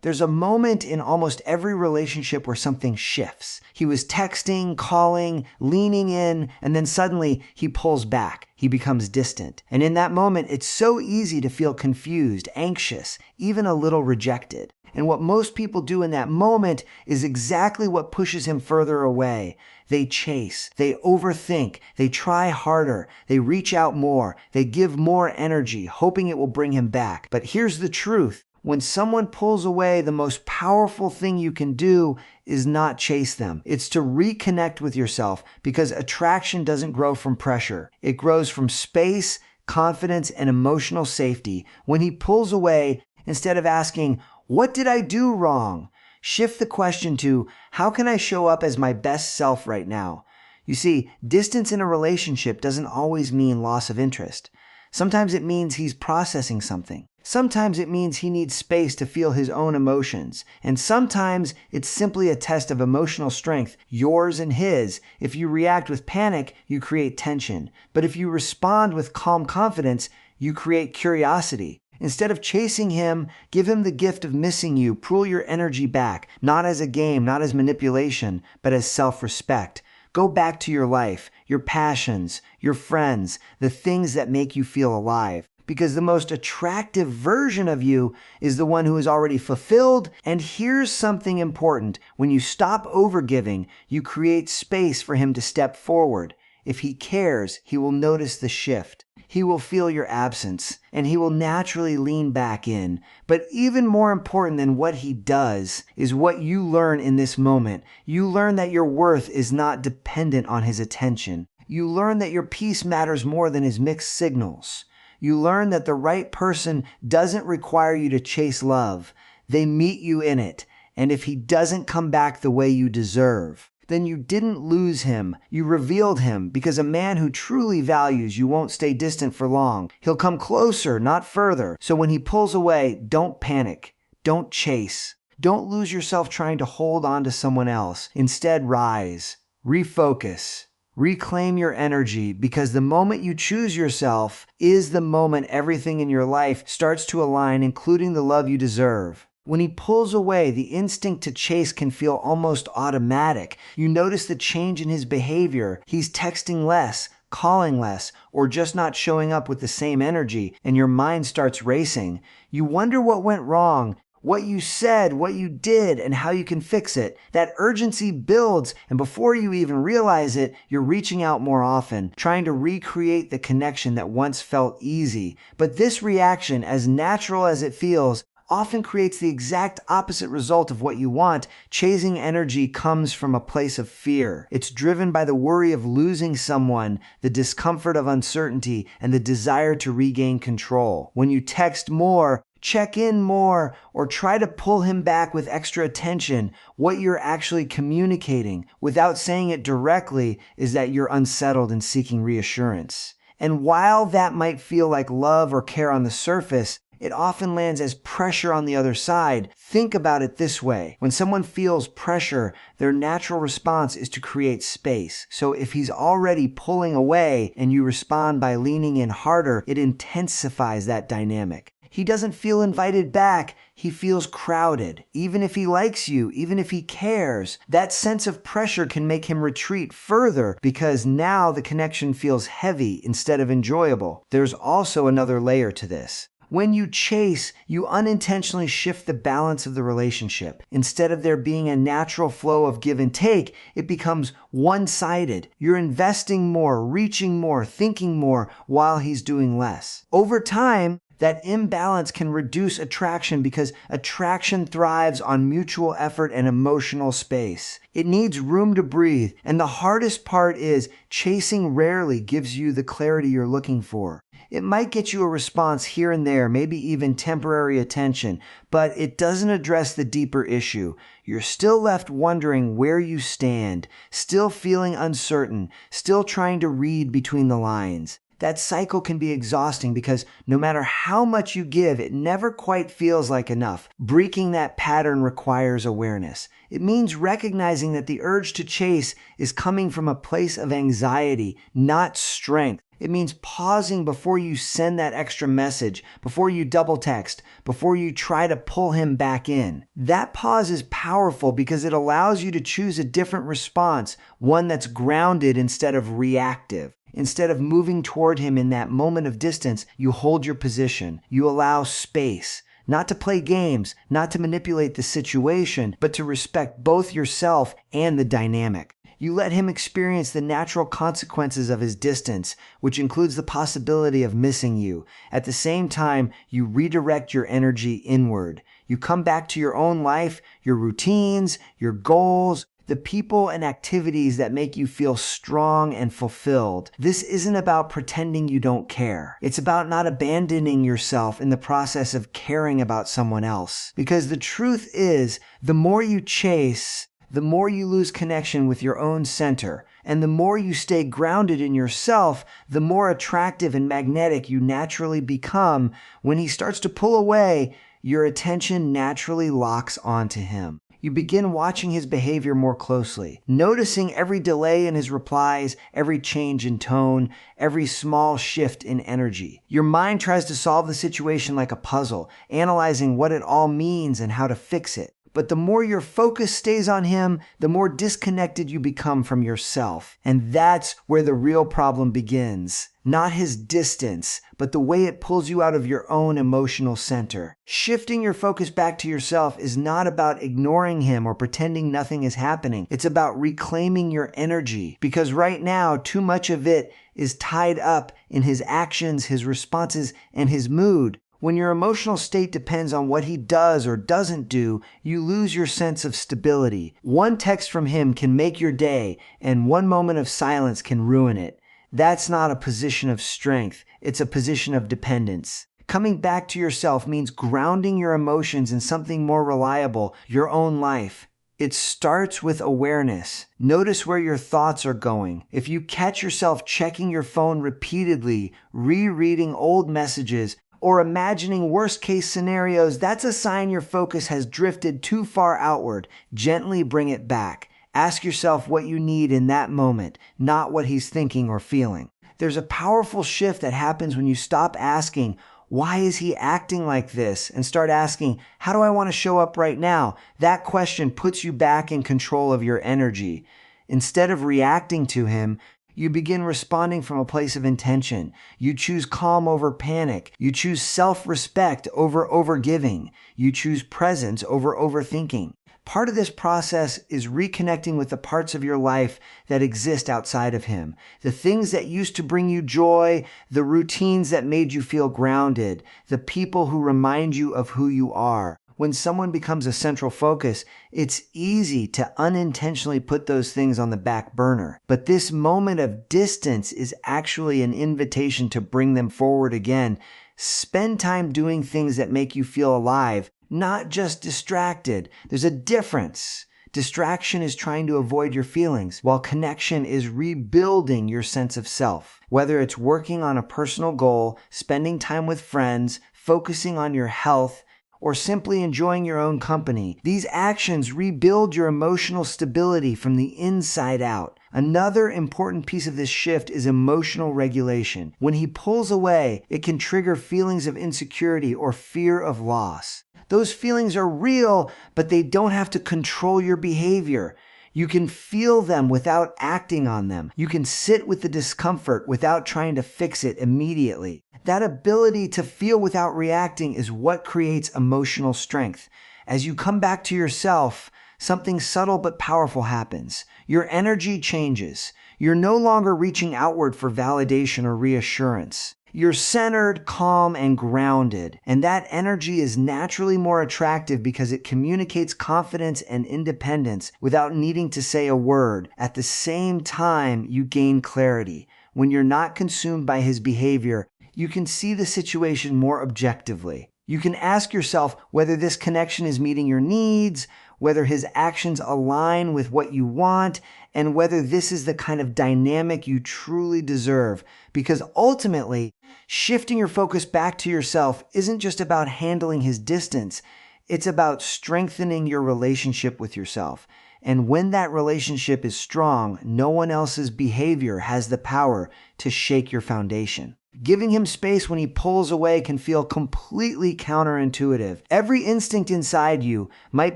There's a moment in almost every relationship where something shifts. He was texting, calling, leaning in, and then suddenly he pulls back. He becomes distant. And in that moment, it's so easy to feel confused, anxious, even a little rejected. And what most people do in that moment is exactly what pushes him further away. They chase, they overthink, they try harder, they reach out more, they give more energy, hoping it will bring him back. But here's the truth. When someone pulls away, the most powerful thing you can do is not chase them. It's to reconnect with yourself, because attraction doesn't grow from pressure. It grows from space, confidence, and emotional safety. When he pulls away, instead of asking, "What did I do wrong?" shift the question to, "How can I show up as my best self right now?" You see, distance in a relationship doesn't always mean loss of interest. Sometimes it means he's processing something. Sometimes it means he needs space to feel his own emotions. And sometimes it's simply a test of emotional strength, yours and his. If you react with panic, you create tension. But if you respond with calm confidence, you create curiosity. Instead of chasing him, give him the gift of missing you. Pull your energy back, not as a game, not as manipulation, but as self-respect. Go back to your life, your passions, your friends, the things that make you feel alive. Because the most attractive version of you is the one who is already fulfilled. And here's something important. When you stop overgiving, you create space for him to step forward. If he cares, he will notice the shift. He will feel your absence, and he will naturally lean back in. But even more important than what he does is what you learn in this moment. You learn that your worth is not dependent on his attention. You learn that your peace matters more than his mixed signals. You learn that the right person doesn't require you to chase love. They meet you in it. And if he doesn't come back the way you deserve, then you didn't lose him. You revealed him, because a man who truly values you won't stay distant for long. He'll come closer, not further. So when he pulls away, don't panic. Don't chase. Don't lose yourself trying to hold on to someone else. Instead, rise. Refocus. Reclaim your energy, because the moment you choose yourself is the moment everything in your life starts to align, including the love you deserve. When he pulls away, the instinct to chase can feel almost automatic. You notice the change in his behavior. He's texting less, calling less, or just not showing up with the same energy, and your mind starts racing. You wonder what went wrong, what you said, what you did, and how you can fix it. That urgency builds, and before you even realize it, you're reaching out more often, trying to recreate the connection that once felt easy. But this reaction, as natural as it feels, often creates the exact opposite result of what you want. Chasing energy comes from a place of fear. It's driven by the worry of losing someone, the discomfort of uncertainty, and the desire to regain control. When you text more, check in more, or try to pull him back with extra attention, what you're actually communicating, without saying it directly, is that you're unsettled and seeking reassurance. And while that might feel like love or care on the surface, it often lands as pressure on the other side. Think about it this way. When someone feels pressure, their natural response is to create space. So if he's already pulling away and you respond by leaning in harder, it intensifies that dynamic. He doesn't feel invited back. He feels crowded. Even if he likes you, even if he cares, that sense of pressure can make him retreat further, because now the connection feels heavy instead of enjoyable. There's also another layer to this. When you chase, you unintentionally shift the balance of the relationship. Instead of there being a natural flow of give and take, it becomes one-sided. You're investing more, reaching more, thinking more, while he's doing less. Over time, that imbalance can reduce attraction, because attraction thrives on mutual effort and emotional space. It needs room to breathe, and the hardest part is chasing rarely gives you the clarity you're looking for. It might get you a response here and there, maybe even temporary attention, but it doesn't address the deeper issue. You're still left wondering where you stand, still feeling uncertain, still trying to read between the lines. That cycle can be exhausting because no matter how much you give, it never quite feels like enough. Breaking that pattern requires awareness. It means recognizing that the urge to chase is coming from a place of anxiety, not strength. It means pausing before you send that extra message, before you double text, before you try to pull him back in. That pause is powerful because it allows you to choose a different response, one that's grounded instead of reactive. Instead of moving toward him in that moment of distance, you hold your position. You allow space. Not to play games, not to manipulate the situation, but to respect both yourself and the dynamic. You let him experience the natural consequences of his distance, which includes the possibility of missing you. At the same time, you redirect your energy inward. You come back to your own life, your routines, your goals, the people and activities that make you feel strong and fulfilled. This isn't about pretending you don't care. It's about not abandoning yourself in the process of caring about someone else. Because the truth is, the more you chase, the more you lose connection with your own center. And the more you stay grounded in yourself, the more attractive and magnetic you naturally become. When he starts to pull away, your attention naturally locks onto him. You begin watching his behavior more closely, noticing every delay in his replies, every change in tone, every small shift in energy. Your mind tries to solve the situation like a puzzle, analyzing what it all means and how to fix it. But the more your focus stays on him, the more disconnected you become from yourself. And that's where the real problem begins. Not his distance, but the way it pulls you out of your own emotional center. Shifting your focus back to yourself is not about ignoring him or pretending nothing is happening. It's about reclaiming your energy. Because right now, too much of it is tied up in his actions, his responses, and his mood. When your emotional state depends on what he does or doesn't do, you lose your sense of stability. One text from him can make your day, and one moment of silence can ruin it. That's not a position of strength. It's a position of dependence. Coming back to yourself means grounding your emotions in something more reliable, your own life. It starts with awareness. Notice where your thoughts are going. If you catch yourself checking your phone repeatedly, rereading old messages, or imagining worst-case scenarios, that's a sign your focus has drifted too far outward. Gently bring it back. Ask yourself what you need in that moment, not what he's thinking or feeling. There's a powerful shift that happens when you stop asking, why is he acting like this? And start asking, how do I want to show up right now? That question puts you back in control of your energy. Instead of reacting to him, you begin responding from a place of intention. You choose calm over panic. You choose self-respect over overgiving. You choose presence over overthinking. Part of this process is reconnecting with the parts of your life that exist outside of him. The things that used to bring you joy, the routines that made you feel grounded, the people who remind you of who you are. When someone becomes a central focus, it's easy to unintentionally put those things on the back burner. But this moment of distance is actually an invitation to bring them forward again. Spend time doing things that make you feel alive, not just distracted. There's a difference. Distraction is trying to avoid your feelings, while connection is rebuilding your sense of self. Whether it's working on a personal goal, spending time with friends, focusing on your health, or simply enjoying your own company, these actions rebuild your emotional stability from the inside out. Another important piece of this shift is emotional regulation. When he pulls away, it can trigger feelings of insecurity or fear of loss. Those feelings are real, but they don't have to control your behavior. You can feel them without acting on them. You can sit with the discomfort without trying to fix it immediately. That ability to feel without reacting is what creates emotional strength. As you come back to yourself, something subtle but powerful happens. Your energy changes. You're no longer reaching outward for validation or reassurance. You're centered, calm, and grounded. And that energy is naturally more attractive because it communicates confidence and independence without needing to say a word. At the same time, you gain clarity. When you're not consumed by his behavior, you can see the situation more objectively. You can ask yourself whether this connection is meeting your needs, whether his actions align with what you want, and whether this is the kind of dynamic you truly deserve. Because ultimately, shifting your focus back to yourself isn't just about handling his distance, it's about strengthening your relationship with yourself. And when that relationship is strong, no one else's behavior has the power to shake your foundation. Giving him space when he pulls away can feel completely counterintuitive. Every instinct inside you might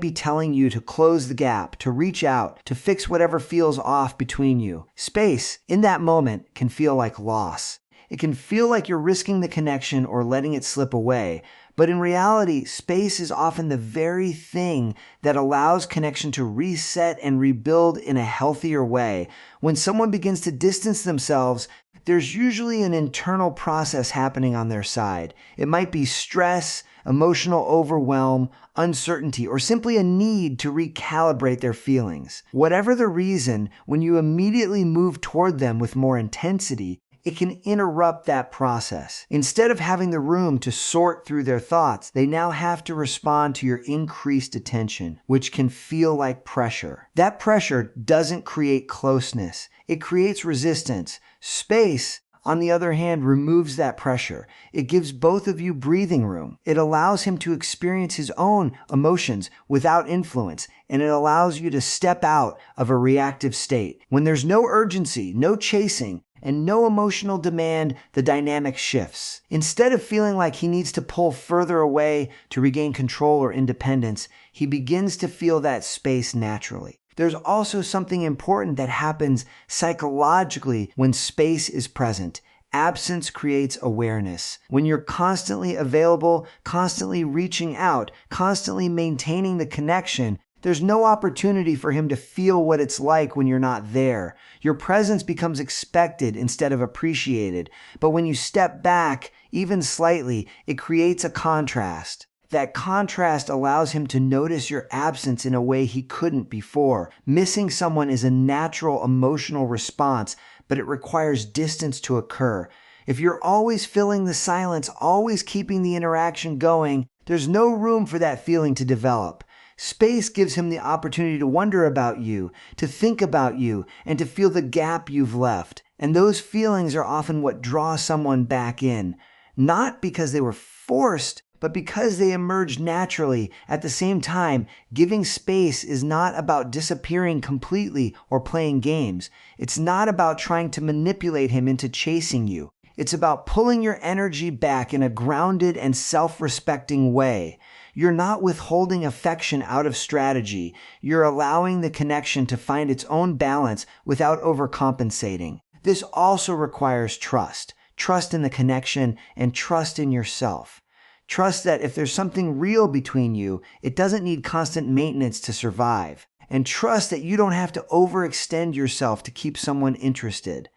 be telling you to close the gap, to reach out, to fix whatever feels off between you. Space, in that moment, can feel like loss. It can feel like you're risking the connection or letting it slip away. But in reality, space is often the very thing that allows connection to reset and rebuild in a healthier way. When someone begins to distance themselves, there's usually an internal process happening on their side. It might be stress, emotional overwhelm, uncertainty, or simply a need to recalibrate their feelings. Whatever the reason, when you immediately move toward them with more intensity, it can interrupt that process. Instead of having the room to sort through their thoughts, they now have to respond to your increased attention, which can feel like pressure. That pressure doesn't create closeness. It creates resistance. Space, on the other hand, removes that pressure. It gives both of you breathing room. It allows him to experience his own emotions without influence, and it allows you to step out of a reactive state. When there's no urgency, no chasing, and no emotional demand, the dynamic shifts. Instead of feeling like he needs to pull further away to regain control or independence, he begins to feel that space naturally. There's also something important that happens psychologically when space is present. Absence creates awareness. When you're constantly available, constantly reaching out, constantly maintaining the connection, there's no opportunity for him to feel what it's like when you're not there. Your presence becomes expected instead of appreciated. But when you step back, even slightly, it creates a contrast. That contrast allows him to notice your absence in a way he couldn't before. Missing someone is a natural emotional response, but it requires distance to occur. If you're always filling the silence, always keeping the interaction going, there's no room for that feeling to develop. Space gives him the opportunity to wonder about you, to think about you, and to feel the gap you've left. And those feelings are often what draw someone back in. Not because they were forced, but because they emerged naturally. At the same time, giving space is not about disappearing completely or playing games. It's not about trying to manipulate him into chasing you. It's about pulling your energy back in a grounded and self-respecting way. You're not withholding affection out of strategy. You're allowing the connection to find its own balance without overcompensating. This also requires trust. Trust in the connection and trust in yourself. Trust that if there's something real between you, it doesn't need constant maintenance to survive. And trust that you don't have to overextend yourself to keep someone interested.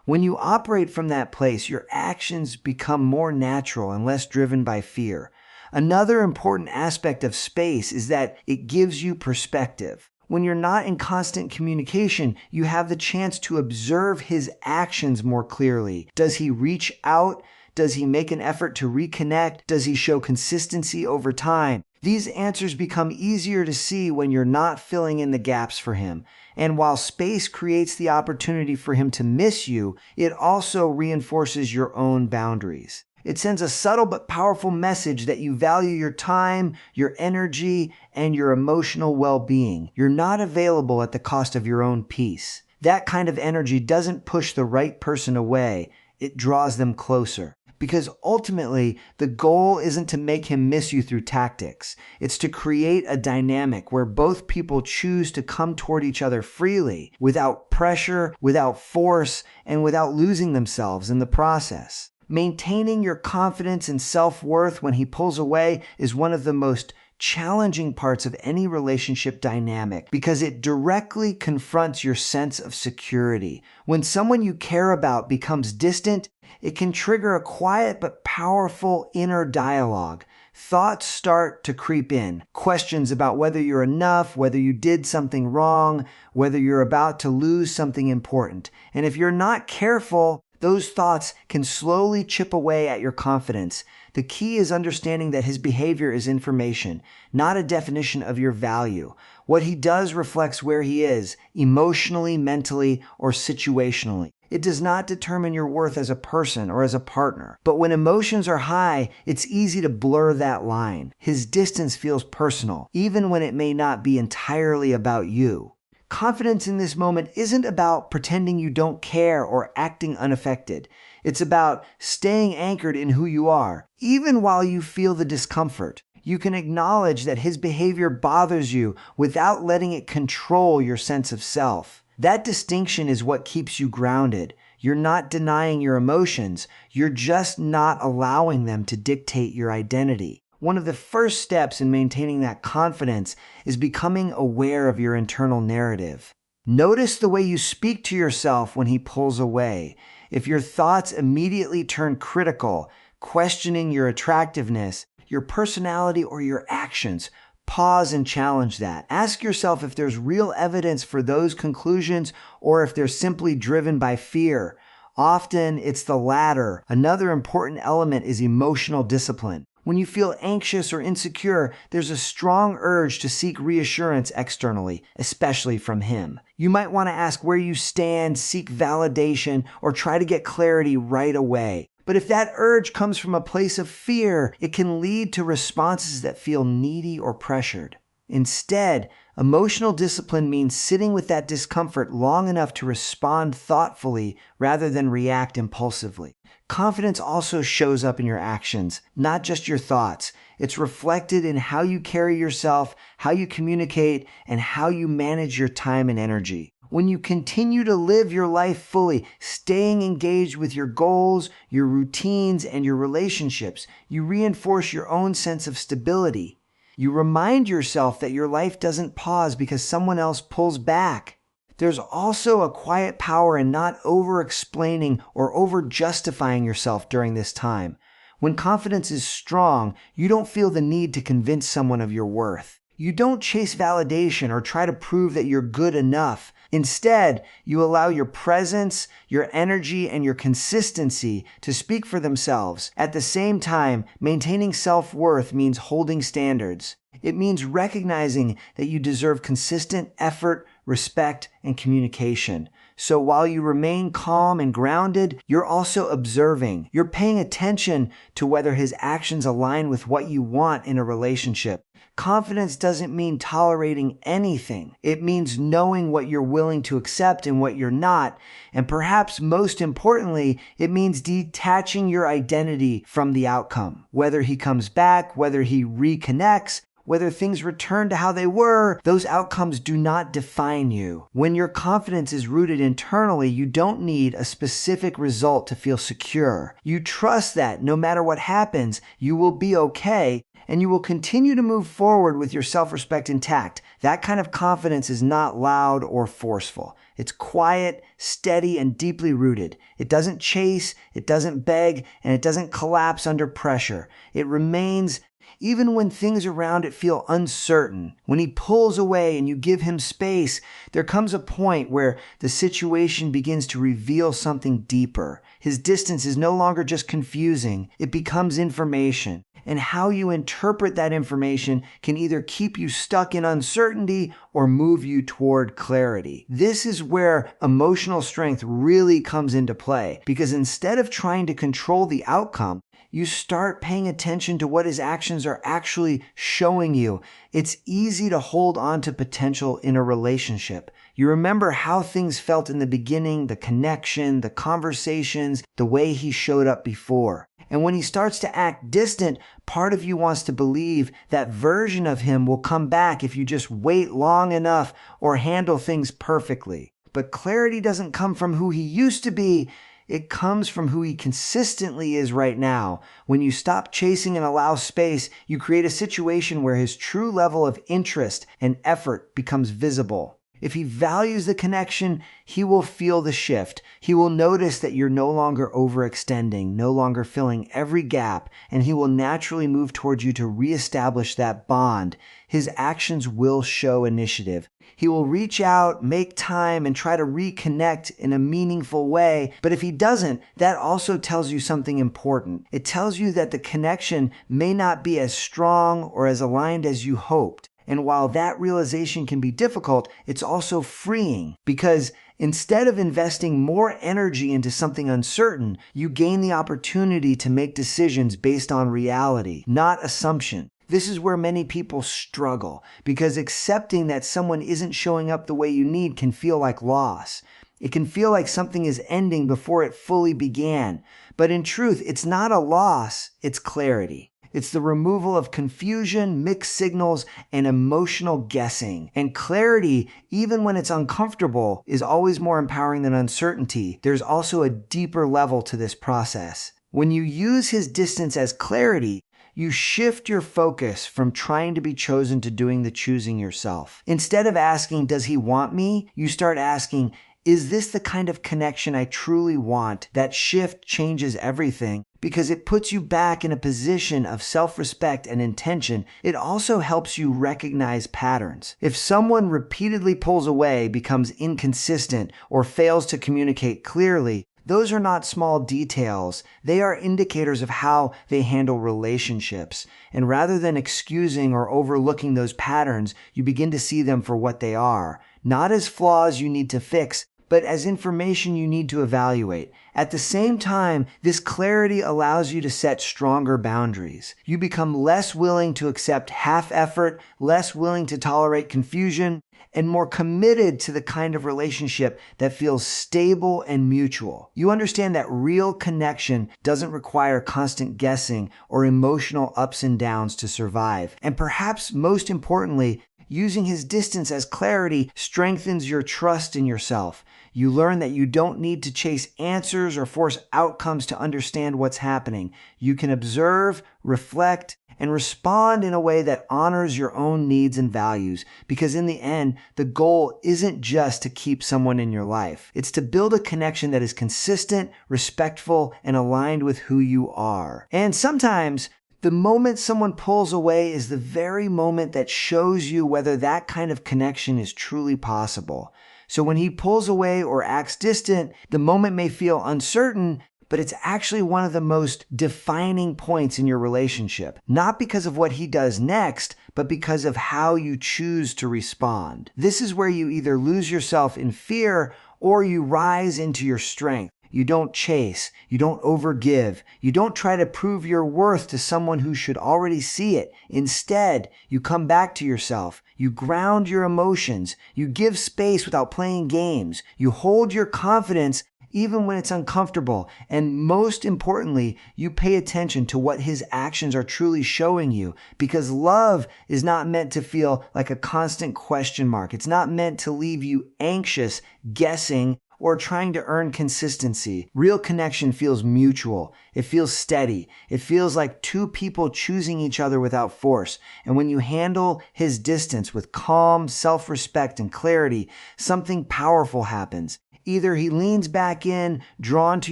When you operate from that place, your actions become more natural and less driven by fear. Another important aspect of space is that it gives you perspective. When you're not in constant communication, you have the chance to observe his actions more clearly. Does he reach out? Does he make an effort to reconnect? Does he show consistency over time? These answers become easier to see when you're not filling in the gaps for him. And while space creates the opportunity for him to miss you, it also reinforces your own boundaries. It sends a subtle but powerful message that you value your time, your energy, and your emotional well-being. You're not available at the cost of your own peace. That kind of energy doesn't push the right person away. It draws them closer. Because ultimately, the goal isn't to make him miss you through tactics. It's to create a dynamic where both people choose to come toward each other freely, without pressure, without force, and without losing themselves in the process. Maintaining your confidence and self-worth when he pulls away is one of the most challenging parts of any relationship dynamic because it directly confronts your sense of security. When someone you care about becomes distant, it can trigger a quiet but powerful inner dialogue. Thoughts start to creep in. Questions about whether you're enough, whether you did something wrong, whether you're about to lose something important. And if you're not careful, those thoughts can slowly chip away at your confidence. The key is understanding that his behavior is information, not a definition of your value. What he does reflects where he is, emotionally, mentally, or situationally. It does not determine your worth as a person or as a partner. But when emotions are high, it's easy to blur that line. His distance feels personal, even when it may not be entirely about you. Confidence in this moment isn't about pretending you don't care or acting unaffected. It's about staying anchored in who you are, even while you feel the discomfort. You can acknowledge that his behavior bothers you without letting it control your sense of self. That distinction is what keeps you grounded. You're not denying your emotions, you're just not allowing them to dictate your identity. One of the first steps in maintaining that confidence is becoming aware of your internal narrative. Notice the way you speak to yourself when he pulls away. If your thoughts immediately turn critical, questioning your attractiveness, your personality, or your actions, pause and challenge that. Ask yourself if there's real evidence for those conclusions or if they're simply driven by fear. Often it's the latter. Another important element is emotional discipline. When you feel anxious or insecure, there's a strong urge to seek reassurance externally, especially from him. You might want to ask where you stand, seek validation, or try to get clarity right away. But if that urge comes from a place of fear, it can lead to responses that feel needy or pressured. Instead, emotional discipline means sitting with that discomfort long enough to respond thoughtfully rather than react impulsively. Confidence also shows up in your actions, not just your thoughts. It's reflected in how you carry yourself, how you communicate, and how you manage your time and energy. When you continue to live your life fully, staying engaged with your goals, your routines, and your relationships, you reinforce your own sense of stability. You remind yourself that your life doesn't pause because someone else pulls back. There's also a quiet power in not over-explaining or over-justifying yourself during this time. When confidence is strong, you don't feel the need to convince someone of your worth. You don't chase validation or try to prove that you're good enough. Instead, you allow your presence, your energy, and your consistency to speak for themselves. At the same time, maintaining self-worth means holding standards. It means recognizing that you deserve consistent effort, respect, and communication. So while you remain calm and grounded, you're also observing. You're paying attention to whether his actions align with what you want in a relationship. Confidence doesn't mean tolerating anything. It means knowing what you're willing to accept and what you're not. And perhaps most importantly, it means detaching your identity from the outcome. Whether he comes back, whether he reconnects, whether things return to how they were, those outcomes do not define you. When your confidence is rooted internally, you don't need a specific result to feel secure. You trust that no matter what happens, you will be okay, and you will continue to move forward with your self-respect intact. That kind of confidence is not loud or forceful. It's quiet, steady, and deeply rooted. It doesn't chase, it doesn't beg, and it doesn't collapse under pressure. It remains even when things around it feel uncertain. When he pulls away and you give him space, there comes a point where the situation begins to reveal something deeper. His distance is no longer just confusing, it becomes information. And how you interpret that information can either keep you stuck in uncertainty or move you toward clarity. This is where emotional strength really comes into play, because instead of trying to control the outcome, you start paying attention to what his actions are actually showing you. It's easy to hold on to potential in a relationship. You remember how things felt in the beginning, the connection, the conversations, the way he showed up before. And when he starts to act distant, part of you wants to believe that version of him will come back if you just wait long enough or handle things perfectly. But clarity doesn't come from who he used to be. It comes from who he consistently is right now. When you stop chasing and allow space, you create a situation where his true level of interest and effort becomes visible. If he values the connection, he will feel the shift. He will notice that you're no longer overextending, no longer filling every gap, and he will naturally move towards you to reestablish that bond. His actions will show initiative. He will reach out, make time, and try to reconnect in a meaningful way. But if he doesn't, that also tells you something important. It tells you that the connection may not be as strong or as aligned as you hoped. And while that realization can be difficult, it's also freeing, because instead of investing more energy into something uncertain, you gain the opportunity to make decisions based on reality, not assumption. This is where many people struggle, because accepting that someone isn't showing up the way you need can feel like loss. It can feel like something is ending before it fully began. But in truth, it's not a loss, it's clarity. It's the removal of confusion, mixed signals, and emotional guessing. And clarity, even when it's uncomfortable, is always more empowering than uncertainty. There's also a deeper level to this process. When you use his distance as clarity, you shift your focus from trying to be chosen to doing the choosing yourself. Instead of asking, does he want me? You start asking, is this the kind of connection I truly want? That shift changes everything, because it puts you back in a position of self-respect and intention. It also helps you recognize patterns. If someone repeatedly pulls away, becomes inconsistent, or fails to communicate clearly, those are not small details. They are indicators of how they handle relationships. And rather than excusing or overlooking those patterns, you begin to see them for what they are. Not as flaws you need to fix, but as information you need to evaluate. At the same time, this clarity allows you to set stronger boundaries. You become less willing to accept half effort, less willing to tolerate confusion, and more committed to the kind of relationship that feels stable and mutual. You understand that real connection doesn't require constant guessing or emotional ups and downs to survive. And perhaps most importantly, using his distance as clarity strengthens your trust in yourself. You learn that you don't need to chase answers or force outcomes to understand what's happening. You can observe, reflect, and respond in a way that honors your own needs and values. Because in the end, the goal isn't just to keep someone in your life. It's to build a connection that is consistent, respectful, and aligned with who you are. And sometimes, the moment someone pulls away is the very moment that shows you whether that kind of connection is truly possible. So when he pulls away or acts distant, the moment may feel uncertain, but it's actually one of the most defining points in your relationship. Not because of what he does next, but because of how you choose to respond. This is where you either lose yourself in fear or you rise into your strength. You don't chase. You don't overgive. You don't try to prove your worth to someone who should already see it. Instead, you come back to yourself. You ground your emotions. You give space without playing games. You hold your confidence even when it's uncomfortable. And most importantly, you pay attention to what his actions are truly showing you, because love is not meant to feel like a constant question mark. It's not meant to leave you anxious, guessing, or trying to earn consistency. Real connection feels mutual. It feels steady. It feels like two people choosing each other without force. And when you handle his distance with calm, self-respect, and clarity, something powerful happens. Either he leans back in, drawn to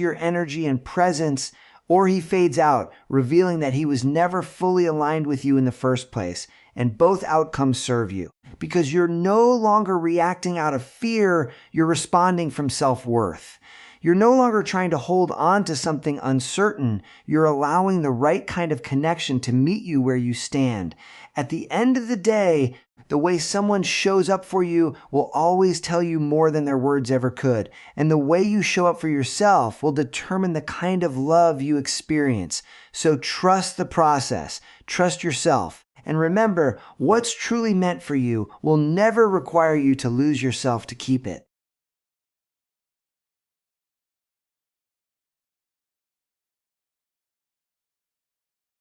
your energy and presence, or he fades out, revealing that he was never fully aligned with you in the first place. And both outcomes serve you, because you're no longer reacting out of fear, you're responding from self-worth. You're no longer trying to hold on to something uncertain. You're allowing the right kind of connection to meet you where you stand. At the end of the day, the way someone shows up for you will always tell you more than their words ever could. And the way you show up for yourself will determine the kind of love you experience. So trust the process. Trust yourself. And remember, what's truly meant for you will never require you to lose yourself to keep it.